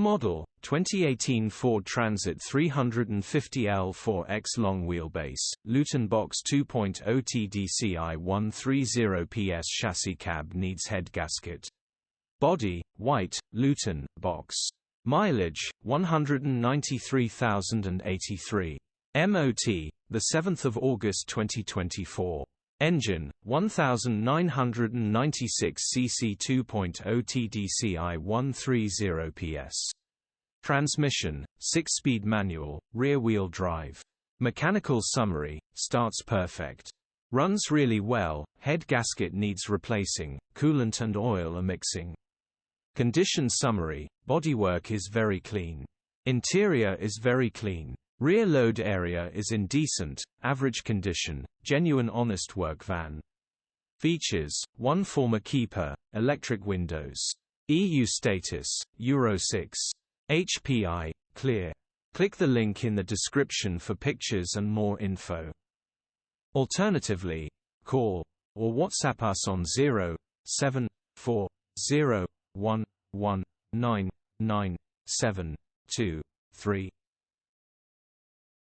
model, 2018 Ford Transit 350L 4X long wheelbase, Luton box 2.0 TDCi 130ps chassis. Cab needs head gasket. Body, white, Luton, box. Mileage, 193,083. MOT, 7 August 2024. Engine, 1996 cc 2.0 TDCi 130ps. Transmission, 6-speed manual, rear-wheel drive. Mechanical summary, starts perfect. Runs really well, head gasket needs replacing, coolant and oil are mixing. Condition summary, bodywork is very clean. Interior is very clean. Rear load area is in decent, average condition, genuine honest work van. Features, 1 former keeper, electric windows. EU status, Euro 6. HPI, clear. Click the link in the description for pictures and more info. Alternatively, call or WhatsApp us on 07401199723.